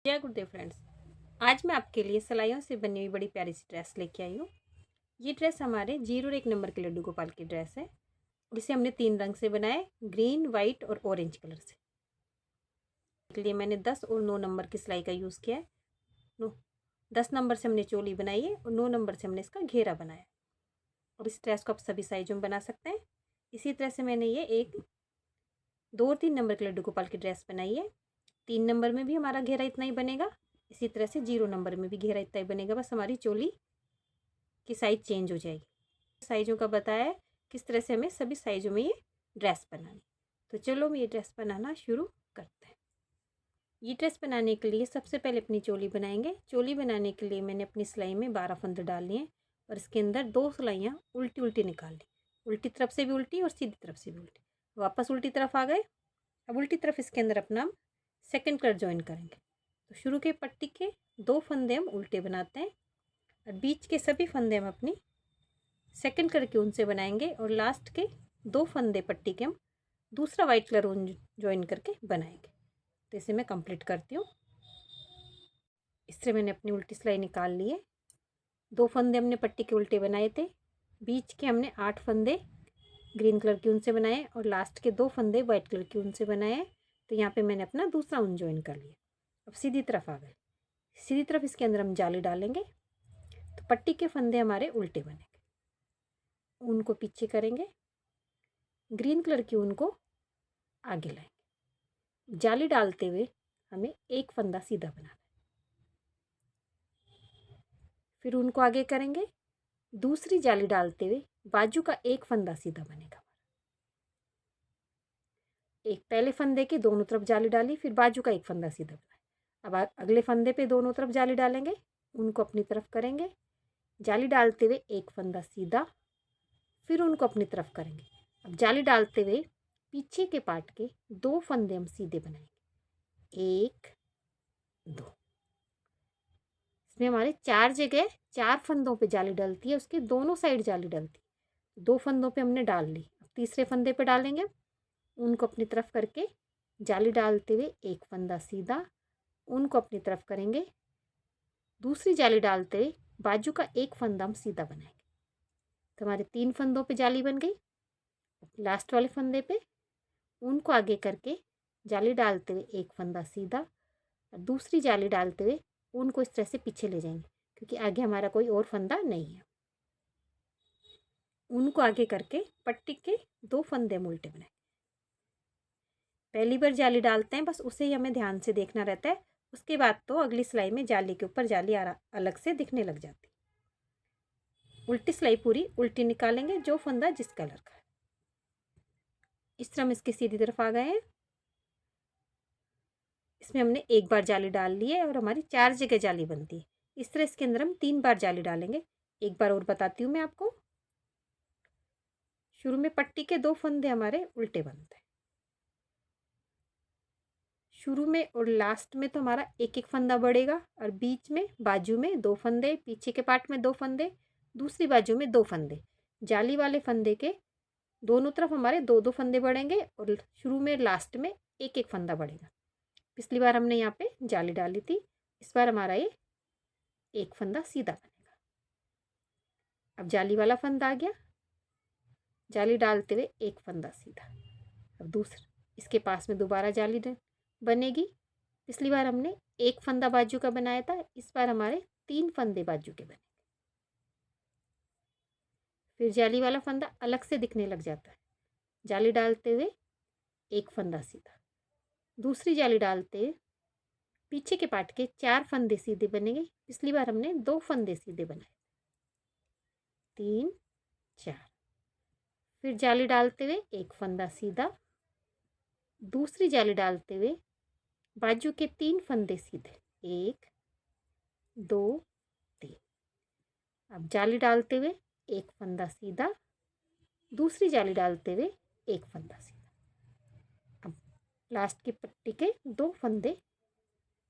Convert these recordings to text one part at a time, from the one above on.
जय गुरुदेव फ्रेंड्स। आज मैं आपके लिए सिलाइयों से बनी हुई बड़ी प्यारी सी ड्रेस लेके आई हूँ। ये ड्रेस हमारे 0 और 1 नंबर के लड्डू गोपाल की ड्रेस है। इसे हमने 3 रंग से बनाया है, ग्रीन, वाइट और ऑरेंज कलर से। इसके लिए मैंने 10 और 9 नंबर की सिलाई का यूज़ किया है। 10 नंबर से हमने चोली बनाई है और 9 नंबर से हमने इसका घेरा बनाया है। और इस ड्रेस को आप सभी साइजों में बना सकते हैं। इसी तरह से मैंने ये 2 और 3 नंबर के लड्डू गोपाल की ड्रेस बनाई है। 3 नंबर में भी हमारा घेरा इतना ही बनेगा। इसी तरह से 0 नंबर में भी घेरा इतना ही बनेगा, बस हमारी चोली की साइज़ चेंज हो जाएगी। साइज़ों का बताया है किस तरह से हमें सभी साइज़ों में ये ड्रेस बनानी। तो चलो हम ये ड्रेस बनाना शुरू करते हैं। ये ड्रेस बनाने के लिए सबसे पहले अपनी चोली बनाएंगे। चोली बनाने के लिए मैंने अपनी सिलाई में 12 फंदे डाल लिए हैं और इसके अंदर 2 सिलाइयाँ उल्टी उल्टी निकाल ली। उल्टी तरफ से भी उल्टी और सीधी तरफ से भी उल्टी। वापस उल्टी तरफ आ गए। अब उल्टी तरफ इसके अंदर अपना सेकंड कलर ज्वाइन करेंगे। तो शुरू के पट्टी के 2 फंदे हम उल्टे बनाते हैं और बीच के सभी फंदे हम अपनी सेकंड कलर के ऊन से बनाएंगे और लास्ट के 2 फंदे पट्टी के हम दूसरा वाइट कलर ऊन ज्वाइन करके बनाएंगे। तो इसे मैं कंप्लीट करती हूँ। इस तरह मैंने अपनी उल्टी सिलाई निकाल ली है। 2 फंदे हमने पट्टी के उल्टे बनाए थे, बीच के हमने 8 फंदे ग्रीन कलर के ऊन से बनाए और लास्ट के 2 फंदे वाइट कलर के ऊन से बनाए। तो यहाँ पे मैंने अपना दूसरा ऊन ज्वाइन कर लिया। अब सीधी तरफ आ गए। सीधी तरफ इसके अंदर हम जाली डालेंगे तो पट्टी के फंदे हमारे उल्टे बनेंगे। ऊन को पीछे करेंगे, ग्रीन कलर की ऊन को आगे लाएंगे। जाली डालते हुए हमें एक फंदा सीधा बनाना है। फिर ऊन को आगे करेंगे, दूसरी जाली डालते हुए बाजू का एक फंदा सीधा बनेगा। एक पहले फंदे के दोनों तरफ जाली डाली, फिर बाजू का एक फंदा सीधा बनाया। अब अगले फंदे पे दोनों तरफ जाली डालेंगे, उनको अपनी तरफ करेंगे, जाली डालते हुए एक फंदा सीधा, फिर उनको अपनी तरफ करेंगे। अब जाली डालते हुए पीछे के पार्ट के 2 फंदे हम सीधे बनाएंगे, 1 2। इसमें हमारे 4 जगह 4 फंदों पे जाली डलती है, उसके दोनों साइड जाली डलती है। 2 फंदों पे हमने डाल ली। अब तीसरे फंदे पे डालेंगे, उनको अपनी तरफ करके जाली डालते हुए एक फंदा सीधा, उनको अपनी तरफ करेंगे, दूसरी जाली डालते हुए बाजू का एक फंदा हम सीधा बनाएंगे। तो हमारे 3 फंदों पे जाली बन गई। लास्ट वाले फंदे पे उनको आगे करके जाली डालते हुए एक फंदा सीधा और दूसरी जाली डालते हुए उनको इस तरह से पीछे ले जाएंगे, क्योंकि आगे हमारा कोई और फंदा नहीं है। उनको आगे करके पट्टी के 2 फंदे हम उल्टे बनाए। पहली बार जाली डालते हैं, बस उसे ही हमें ध्यान से देखना रहता है। उसके बाद तो अगली सिलाई में जाली के ऊपर जाली अलग से दिखने लग जाती। उल्टी सिलाई पूरी उल्टी निकालेंगे, जो फंदा जिस कलर का है। इस तरह हम इसकी सीधी तरफ आ गए हैं। इसमें हमने एक बार जाली डाल ली है और हमारी 4 जगह जाली बनती है। इस तरह इसके अंदर हम 3 बार जाली डालेंगे। एक बार और बताती हूँ मैं आपको। शुरू में पट्टी के 2 फंदे हमारे उल्टे बनते हैं। शुरू में और लास्ट में तो हमारा एक एक फंदा बढ़ेगा और बीच में बाजू में 2 फंदे, पीछे के पार्ट में 2 फंदे, दूसरी बाजू में 2 फंदे। जाली वाले फंदे के दोनों तरफ हमारे 2-2 फंदे बढ़ेंगे और शुरू में लास्ट में एक एक फंदा बढ़ेगा। पिछली बार हमने यहाँ पे जाली डाली थी, इस बार हमारा ये एक फंदा सीधा बनेगा। अब जाली वाला फंदा आ गया, जाली डालते हुए एक फंदा सीधा। अब दूसरा इसके पास में दोबारा जाली बनेगी। पिछली बार हमने एक फंदा बाजू का बनाया था, इस बार हमारे 3 फंदे बाजू के बनेंगे। फिर जाली वाला फंदा अलग से दिखने लग जाता है। जाली डालते हुए एक फंदा सीधा, दूसरी जाली डालते हुए पीछे के पार्ट के 4 फंदे सीधे बनेंगे। पिछली बार हमने 2 फंदे सीधे बनाए, 3 4। फिर जाली डालते हुए एक फंदा सीधा, दूसरी जाली डालते हुए बाजू के 3 फंदे सीधे, 1 2 3। अब जाली डालते हुए एक फंदा सीधा, दूसरी जाली डालते हुए एक फंदा सीधा। अब लास्ट की पट्टी के 2 फंदे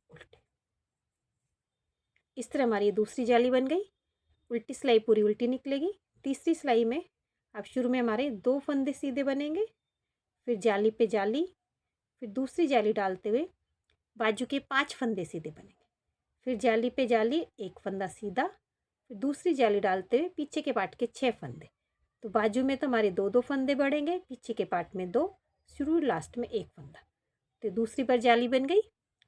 उल्टे। इस तरह हमारी दूसरी जाली बन गई। उल्टी सिलाई पूरी उल्टी निकलेगी। तीसरी सिलाई में अब शुरू में हमारे 2 फंदे सीधे बनेंगे, फिर जाली पे जाली, फिर दूसरी जाली डालते हुए बाजू के 5 फंदे सीधे बनेंगे। फिर जाली पे जाली, एक फंदा सीधा, फिर दूसरी जाली डालते हुए पीछे के पार्ट के 6 फंदे। तो बाजू में तो हमारे 2-2 फंदे बढ़ेंगे, पीछे के पार्ट में 2, शुरू लास्ट में 1 फंदा। तो दूसरी बार जाली बन गई,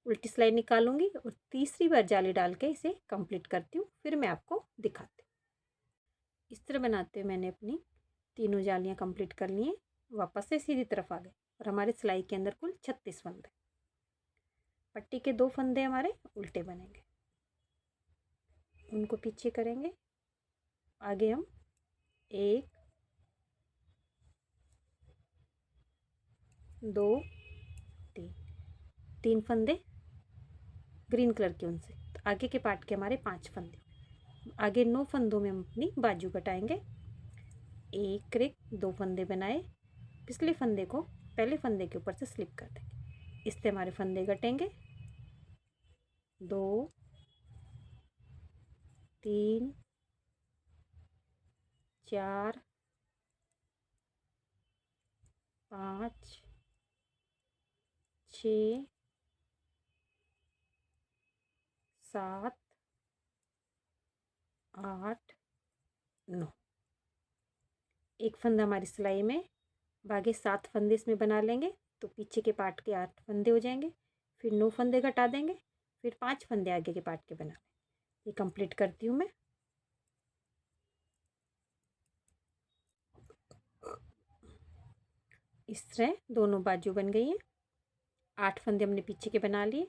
उल्टी सिलाई निकालूंगी और तीसरी बार जाली डाल के इसे कंप्लीट करती हूँ। फिर मैं आपको दिखाती हूँ। इस तरह बनाते हुए मैंने अपनी तीनों जालियाँ कंप्लीट कर ली हैं। वापस से सीधी तरफ आ गए और हमारे सिलाई के अंदर कुल 36 फंदे। पट्टी के 2 फंदे हमारे उल्टे बनेंगे, उनको पीछे करेंगे। आगे हम 1 2 3 फंदे ग्रीन कलर के उनसे। तो आगे के पार्ट के हमारे 5 फंदे। आगे 9 फंदों में हम अपनी बाजू कटाएंगे। 1 क्रिक 2 फंदे बनाए, पिछले फंदे को पहले फंदे के ऊपर से स्लिप कर देंगे। इससे हमारे फंदे कटेंगे 2 3 4 5 6 7 8 9। एक फंदा हमारी सिलाई में, बाकी 7 फंदे इसमें बना लेंगे तो पीछे के पार्ट के 8 फंदे हो जाएंगे। फिर 9 फंदे घटा देंगे, फिर 5 फंदे आगे के पार्ट के बना लेंगे। ये कंप्लीट करती हूँ मैं। इस तरह दोनों बाजू बन गई हैं। 8 फंदे हमने पीछे के बना लिए,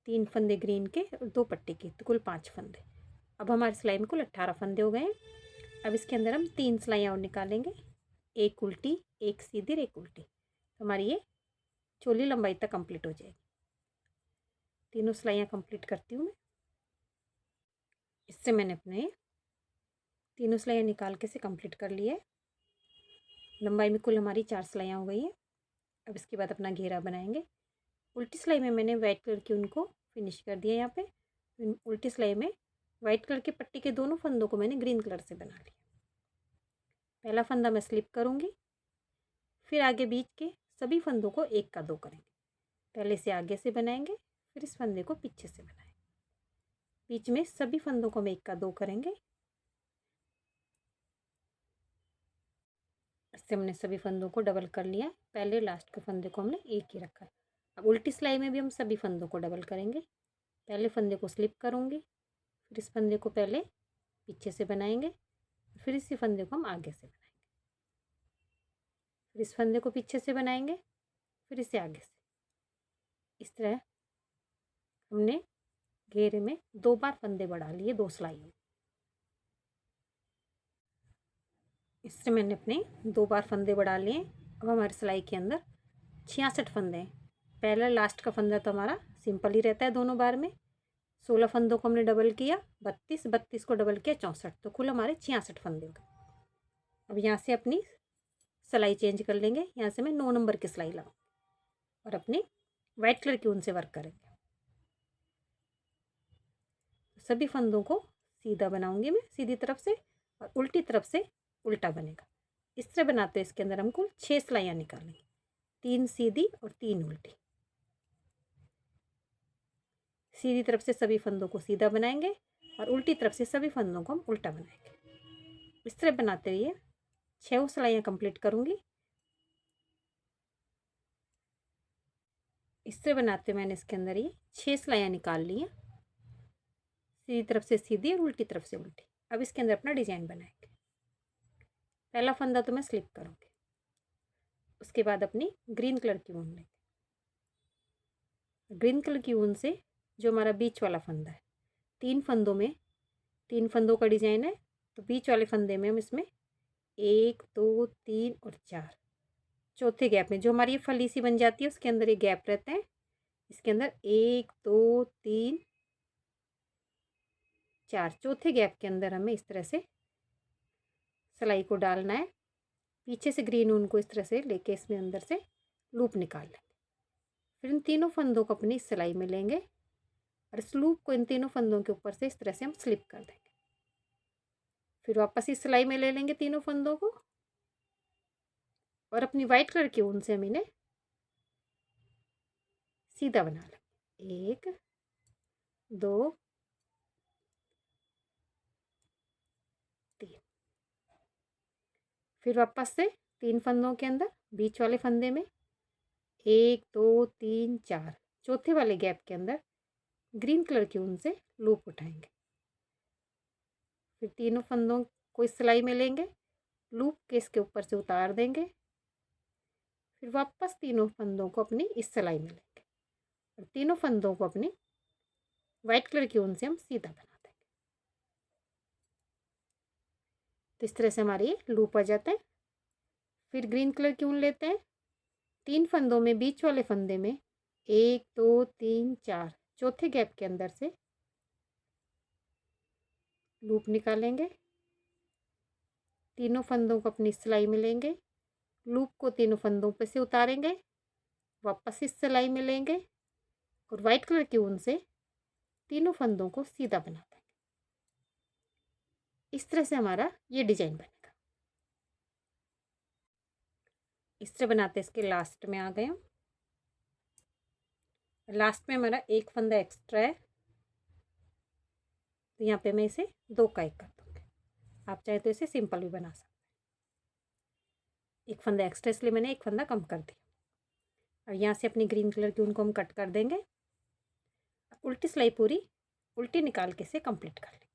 3 फंदे ग्रीन के और 2 पट्टी के, तो कुल 5 फंदे। अब हमारी सिलाई में कुल 18 फंदे हो गए हैं। अब इसके अंदर हम 3 सिलाइयाँ और निकालेंगे, एक उल्टी, एक सीधी और एक उल्टी। तो हमारी ये चोली लंबाई तक कंप्लीट हो जाएगी। तीनों सिलाइयाँ कंप्लीट करती हूँ मैं। इससे मैंने अपने तीनों सिलाइयाँ निकाल के से कंप्लीट कर लिया है। लंबाई में कुल हमारी 4 सिलाइयाँ हो गई हैं। अब इसके बाद अपना घेरा बनाएंगे। उल्टी सिलाई में मैंने वाइट कलर की उनको फिनिश कर दिया। यहाँ पे उल्टी सिलाई में वाइट कलर की पट्टी के दोनों फंदों को मैंने ग्रीन कलर से बना लिया। पहला फंदा मैं स्लिप करूँगी, फिर आगे बीच के सभी फंदों को 1 का 2 करेंगे। पहले से आगे से बनाएंगे, फिर इस फंदे को पीछे से बनाएंगे। बीच में सभी फंदों को हम 1 का 2 करेंगे। इससे हमने सभी फंदों को डबल कर लिया। पहले लास्ट के फंदे को हमने 1 ही रखा है। अब उल्टी सिलाई में भी हम सभी फंदों को डबल करेंगे। पहले फंदे को स्लिप करूँगी, फिर इस फंदे को पहले पीछे से बनाएंगे, फिर इसी फंदे को हम आगे से बनाएंगे, फिर इस फंदे को पीछे से बनाएंगे, फिर इसे आगे से। इस तरह हमने घेरे में 2 बार फंदे बढ़ा लिए 2 सिलाइयों में। इससे मैंने अपने 2 बार फंदे बढ़ा लिए। अब हमारी सिलाई के अंदर 66 फंदे हैं। पहला लास्ट का फंदा तो हमारा सिंपल ही रहता है दोनों बार में। 16 फंदों को हमने डबल किया, 32 को डबल किया 64, तो कुल हमारे 66 फंदे हो गए। अब यहाँ से अपनी सिलाई चेंज कर लेंगे। यहाँ से मैं 9 नंबर की सिलाई लगाऊंगी और अपनी वाइट कलर की ऊन से वर्क करेंगे। सभी फंदों को सीधा बनाऊंगी मैं सीधी तरफ से, और उल्टी तरफ से उल्टा बनेगा। इस तरह बनाते हैं इसके अंदर हम कुल 6 सिलाइयाँ निकालेंगे, 3 सीधी और 3 उल्टी। सीधी तरफ से सभी फंदों को सीधा बनाएंगे और उल्टी तरफ से सभी फंदों को हम उल्टा बनाएंगे। इस तरह बनाते हुए 6 सिलाइयाँ कंप्लीट करूँगी। इस तरह बनाते मैंने इसके अंदर ये 6 सिलाइयाँ निकाल ली हैं, सीधी तरफ से सीधी और उल्टी तरफ से उल्टी। अब इसके अंदर अपना डिजाइन बनाएंगे। पहला फंदा तो मैं स्लिप करूँगी, उसके बाद अपनी ग्रीन कलर की ऊन लेंगे। ग्रीन कलर की ऊन से जो हमारा बीच वाला फंदा है, 3 फंदों में 3 फंदों का डिजाइन है, तो बीच वाले फंदे में हम इसमें 1 2 3 और 4, चौथे गैप में जो हमारी ये फली सी बन जाती है उसके अंदर एक गैप रहते हैं। इसके अंदर 1 2 3 4, चौथे गैप के अंदर हमें इस तरह से सिलाई को डालना है। पीछे से ग्रीन ऊन को इस तरह से लेके इसमें अंदर से लूप निकाल लेंगे। फिर इन तीनों फंदों को अपनी सिलाई में लेंगे और इस लूप को इन तीनों फंदों के ऊपर से इस तरह से हम स्लिप कर देंगे। फिर वापस इस सिलाई में ले लेंगे तीनों फंदों को और अपनी वाइट कलर की ऊन से हम इन्हें सीधा बना लेंगे। 1 2 3। फिर वापस से 3 फंदों के अंदर बीच वाले फंदे में 1 2 3 4, चौथे वाले गैप के अंदर ग्रीन कलर की ऊन से लूप उठाएंगे। फिर तीनों फंदों को इस सिलाई में लेंगे, लूप के इसके ऊपर से उतार देंगे। फिर वापस तीनों फंदों को अपनी इस सिलाई में लेंगे और तीनों फंदों को अपनी वाइट कलर की ऊन से हम सीधा बना देंगे। तो इस तरह से हमारे लूप आ जाते हैं। फिर ग्रीन कलर की ऊन लेते हैं, 3 फंदों में बीच वाले फंदे में 1 2 3 4, चौथे गैप के अंदर से लूप निकालेंगे। तीनों फंदों को अपनी सिलाई में लेंगे, लूप को तीनों फंदों पे से उतारेंगे, वापस इस सिलाई में लेंगे और वाइट कलर की ऊन से तीनों फंदों को सीधा बना देंगे। इस तरह से हमारा ये डिजाइन बनेगा। इस तरह बनाते इसके लास्ट में आ गए हम। लास्ट में हमारा एक फंदा एक्स्ट्रा है, तो यहाँ पे मैं इसे 2 का 1 कर दूँगी। आप चाहे तो इसे सिंपल भी बना सकते हैं। एक फंदा एक्स्ट्रा इसलिए मैंने एक फंदा कम कर दिया। और यहाँ से अपनी ग्रीन कलर की ऊन को हम कट कर देंगे। उल्टी सिलाई पूरी उल्टी निकाल के इसे कंप्लीट कर लेंगे।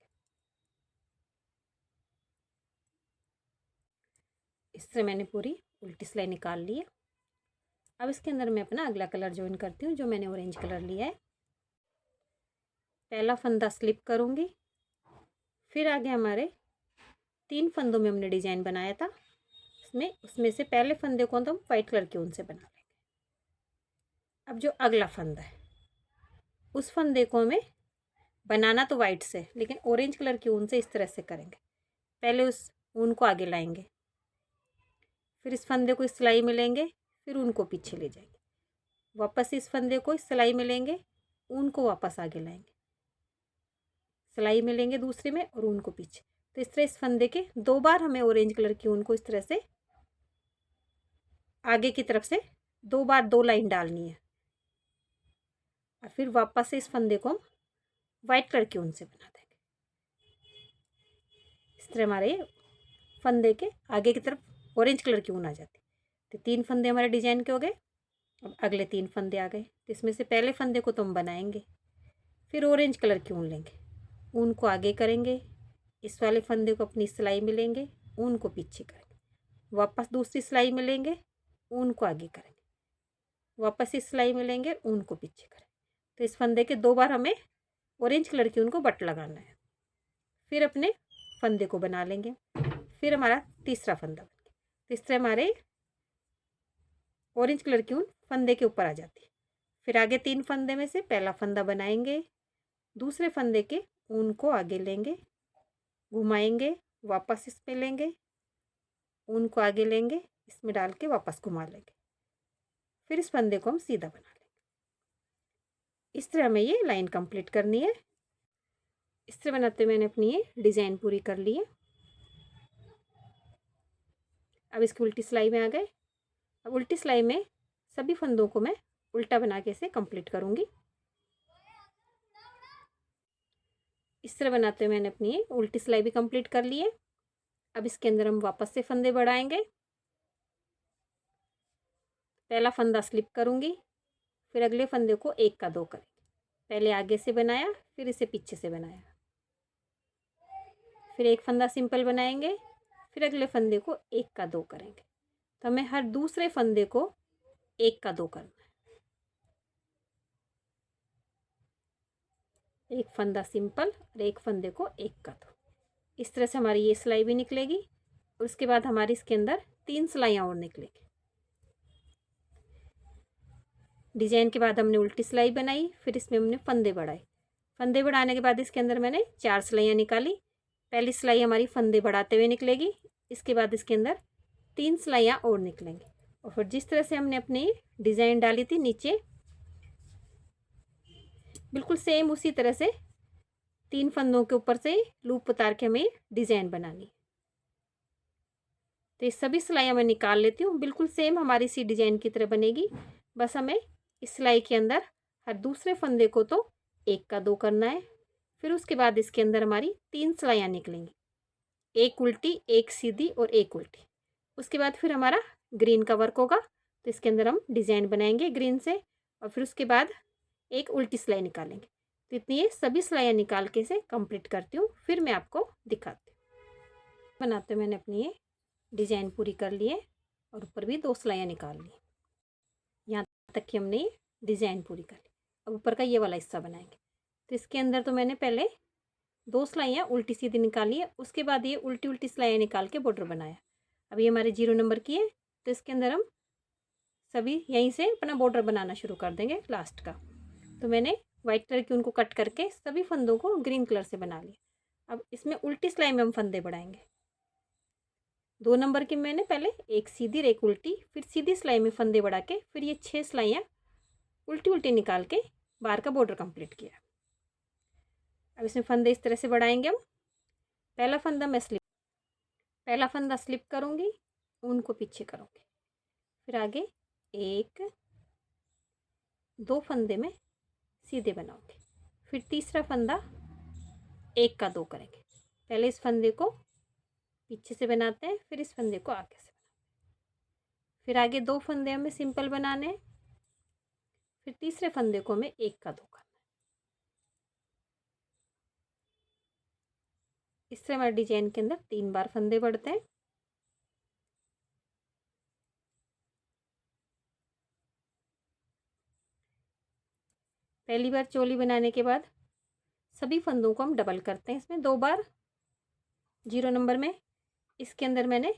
इस तरह मैंने पूरी उल्टी सिलाई निकाल ली है। अब इसके अंदर मैं अपना अगला कलर ज्वाइन करती हूँ, जो मैंने ऑरेंज कलर लिया है। पहला फंदा स्लिप करूँगी, फिर आगे हमारे 3 फंदों में हमने डिजाइन बनाया था, उसमें से पहले फंदे को तो हम वाइट कलर की ऊन से बना लेंगे। अब जो अगला फंदा है उस फंदे को हमें बनाना तो वाइट से, लेकिन ऑरेंज कलर की ऊन से इस तरह से करेंगे। पहले उस ऊन को आगे लाएंगे, फिर इस फंदे को इस सिलाई में लेंगे, फिर ऊन को पीछे ले जाएंगे, वापस इस फंदे को इस सिलाई में लेंगे, ऊन को वापस आगे लाएंगे, सिलाई में लेंगे दूसरे में और ऊन को पीछे। तो इस तरह इस फंदे के 2 बार हमें ऑरेंज कलर की ऊन को इस तरह से आगे की तरफ से 2 बार 2 लाइन डालनी है और फिर वापस से इस फंदे को हम वाइट कलर की ऊन से बना देंगे। इस तरह हमारे फंदे के आगे की तरफ ऑरेंज कलर की ऊन आ जाती है। तो 3 फंदे हमारे डिजाइन के हो गए। अब अगले 3 फंदे आ गए, तो इसमें से पहले फंदे को तो हम बनाएंगे, फिर ऑरेंज कलर की ऊन लेंगे, ऊन को आगे करेंगे, इस वाले फंदे को अपनी सिलाई में लेंगे, ऊन को पीछे करेंगे, वापस दूसरी सिलाई में लेंगे, ऊन को आगे करेंगे, वापस इस सिलाई में लेंगे, ऊन को पीछे करेंगे। तो इस फंदे के 2 बार हमें ऑरेंज कलर की ऊन को बट लगाना है। फिर अपने फंदे को बना लेंगे, फिर हमारा तीसरा फंदा बन गया। तो इस तरह हमारे ऑरेंज कलर की ऊन फंदे के ऊपर आ जाती है। फिर आगे 3 फंदे में से पहला फंदा बनाएंगे, दूसरे फंदे के ऊन को आगे लेंगे, घुमाएंगे, वापस इसमें लेंगे, ऊन को आगे लेंगे, इसमें डाल के वापस घुमा लेंगे, फिर इस फंदे को हम सीधा बना लेंगे। इस तरह हमें ये लाइन कंप्लीट करनी है। इस तरह बनाते मैंने अपनी ये डिज़ाइन पूरी कर ली है। अब इसकी उल्टी सिलाई में आ गए। अब उल्टी सिलाई में सभी फंदों को मैं उल्टा बना के इसे कंप्लीट करूँगी। इस तरह बनाते मैंने अपनी उल्टी सिलाई भी कंप्लीट कर ली है। अब इसके अंदर हम वापस से फंदे बढ़ाएंगे। पहला फंदा स्लिप करूँगी, फिर अगले फंदे को 1 का 2 करेंगे। पहले आगे से बनाया, फिर इसे पीछे से बनाया, फिर एक फंदा सिंपल बनाएंगे, फिर अगले फंदे को 1 का 2 करेंगे। तो हमें हर दूसरे फंदे को 1 का 2 करना है। एक फंदा सिंपल और एक फंदे को 1 का 2। इस तरह से हमारी ये सिलाई भी निकलेगी और उसके बाद हमारी इसके अंदर 3 सिलाइयाँ और निकलेगी। डिजाइन के बाद हमने उल्टी सिलाई बनाई, फिर इसमें हमने फंदे बढ़ाए। फंदे बढ़ाने के बाद इसके अंदर मैंने 4 सिलाइयाँ निकाली। पहली सिलाई हमारी फंदे बढ़ाते हुए निकलेगी, इसके बाद इसके अंदर 3 सिलाइयाँ और निकलेंगी। और फिर जिस तरह से हमने अपनी डिज़ाइन डाली थी नीचे, बिल्कुल सेम उसी तरह से 3 फंदों के ऊपर से लूप उतार के हमें डिज़ाइन बनानी है। तो ये सभी सिलाइयाँ मैं निकाल लेती हूँ। बिल्कुल सेम हमारी सी डिज़ाइन की तरह बनेगी, बस हमें इस सिलाई के अंदर हर दूसरे फंदे को तो 1 का 2 करना है। फिर उसके बाद इसके अंदर हमारी 3 सिलाइयाँ निकलेंगी, एक उल्टी, एक सीधी और एक उल्टी। उसके बाद फिर हमारा ग्रीन का वर्क होगा, तो इसके अंदर हम डिज़ाइन बनाएंगे ग्रीन से, और फिर उसके बाद एक उल्टी सिलाई निकालेंगे। तो इतनी ये सभी सिलाइयाँ निकाल के इसे कंप्लीट करती हूँ, फिर मैं आपको दिखाती हूँ। बनाते मैंने अपनी ये डिज़ाइन पूरी कर ली है और ऊपर भी 2 सिलाइयाँ निकाल ली। यहाँ तक कि हमने ये डिज़ाइन पूरी कर ली। अब ऊपर का ये वाला हिस्सा बनाएंगे। तो इसके अंदर तो मैंने पहले 2 सिलाइयाँ उल्टी सीधी निकाली है, उसके बाद ये उल्टी उल्टी सिलाइयाँ निकाल के बॉर्डर बनाया। अब ये हमारे 0 नंबर की है, तो इसके अंदर हम सभी यहीं से अपना बॉर्डर बनाना शुरू कर देंगे लास्ट का। तो मैंने वाइट कलर की उनको कट करके सभी फंदों को ग्रीन कलर से बना लिया। अब इसमें उल्टी सिलाई में हम फंदे बढ़ाएंगे। 2 नंबर की मैंने पहले एक सीधी और एक उल्टी, फिर सीधी सिलाई में फंदे बढ़ा के फिर ये 6 सिलाइयाँ उल्टी उल्टी निकाल के बाहर का बॉर्डर कंप्लीट किया। अब इसमें फंदे इस तरह से बढ़ाएंगे हम। पहला फंदा स्लिप करूँगी, उनको पीछे करूँगी, फिर आगे 1 2 फंदे में सीधे बनाऊँगी, फिर तीसरा फंदा 1 का 2 करेंगे। पहले इस फंदे को पीछे से बनाते हैं, फिर इस फंदे को आगे से बनाते हैं, फिर आगे 2 फंदे हमें सिंपल बनाने हैं, फिर तीसरे फंदे को हमें 1 का 2 करना है। इस तरह हमारे डिजाइन के अंदर 3 बार फंदे बढ़ते हैं। पहली बार चोली बनाने के बाद सभी फंदों को हम डबल करते हैं, इसमें 2 बार 0 नंबर में। इसके अंदर मैंने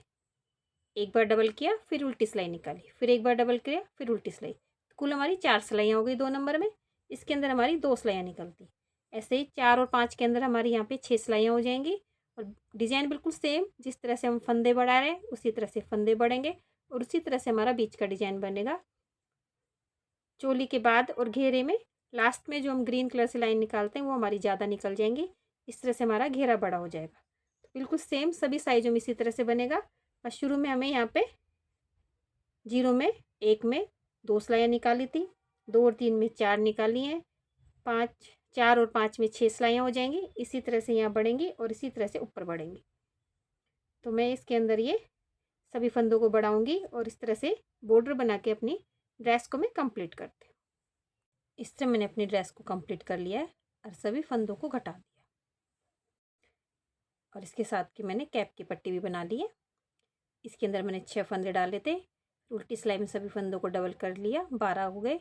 1 बार डबल किया, फिर उल्टी सिलाई निकाली, फिर 1 बार डबल किया, फिर उल्टी सिलाई। कुल हमारी 4 सिलाइयाँ हो गई 2 नंबर में। इसके अंदर हमारी 2 सिलाइयाँ निकलती। ऐसे ही 4 और 5 के अंदर हमारी यहाँ पे 6 सिलाइयाँ हो जाएंगी। और डिज़ाइन बिल्कुल सेम, जिस तरह से हम फंदे बढ़ा रहे हैं उसी तरह से फंदे बढ़ेंगे और उसी तरह से हमारा बीच का डिज़ाइन बनेगा। चोली के बाद और घेरे में लास्ट में जो हम ग्रीन कलर से लाइन निकालते हैं वो हमारी ज़्यादा निकल जाएंगी। इस तरह से हमारा घेरा बड़ा हो जाएगा। तो बिल्कुल सेम सभी साइज़ों में इसी तरह से बनेगा। बस शुरू में हमें यहाँ पे 0 में 1 में 2 सिलाइयाँ निकाली थी, 2 और 3 में 4 निकाली हैं, 4 और 5 में 6 सिलाइयाँ हो जाएंगी। इसी तरह से यहाँ बढ़ेंगी और इसी तरह से ऊपर बढ़ेंगी। तो मैं इसके अंदर ये सभी फंदों को बढ़ाऊँगी और इस तरह से बॉर्डर बना के अपनी ड्रेस को मैं कंप्लीट करती हूँ। इस तरह मैंने अपनी ड्रेस को कंप्लीट कर लिया है और सभी फंदों को घटा दिया। और इसके साथ की मैंने कैप की पट्टी भी बना ली है। इसके अंदर मैंने 6 फंदे डाले थे, उल्टी सिलाई में सभी फंदों को डबल कर लिया, 12 हो गए।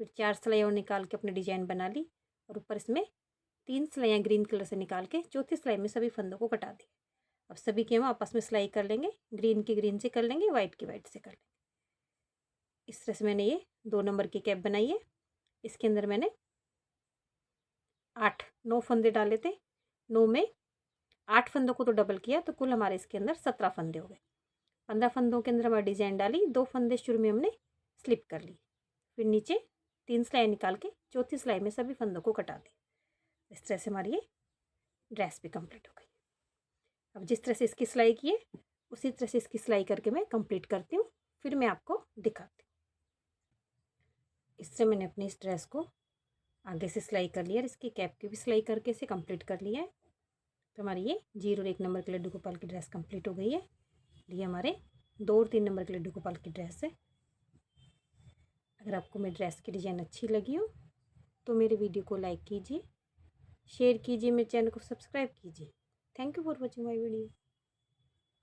फिर 4 सिलाई और निकाल के अपनी डिजाइन बना ली और ऊपर इसमें 3 सिलाइयाँ ग्रीन कलर से निकाल के चौथी सिलाई में सभी फंदों को घटा दिया। अब सभी की हम आपस में सिलाई कर लेंगे, ग्रीन की ग्रीन से कर लेंगे, वाइट की वाइट से कर लेंगे। इस तरह से मैंने ये 2 नंबर की कैप बनाई है। इसके अंदर मैंने 9 फंदे डाले थे, 9 में 8 फंदों को तो डबल किया, तो कुल हमारे इसके अंदर 17 फंदे हो गए। 15 फंदों के अंदर हमारी डिजाइन डाली, 2 फंदे शुरू में हमने स्लिप कर ली, फिर नीचे 3 सिलाई निकाल के चौथी सिलाई में सभी फंदों को कटा दी। इस तरह से हमारी ये ड्रेस भी कंप्लीट हो गई। अब जिस तरह से इसकी सिलाई की है उसी तरह से इसकी सिलाई करके मैं कंप्लीट करती हूँ, फिर मैं आपको दिखाती हूँ। इस तरह मैंने अपनी इस ड्रेस को आगे से सिलाई कर लिया और इसकी कैप की भी सिलाई करके इसे कंप्लीट कर लिया है। तो हमारी ये 0 और 1 नंबर के लड्डू गोपाल की ड्रेस कंप्लीट हो गई है। ये हमारे 2 और 3 नंबर के लड्डू गोपाल की ड्रेस है। अगर आपको मेरी ड्रेस की डिज़ाइन अच्छी लगी हो तो मेरे वीडियो को लाइक कीजिए, शेयर कीजिए, मेरे चैनल को सब्सक्राइब कीजिए। Thank you for watching my video.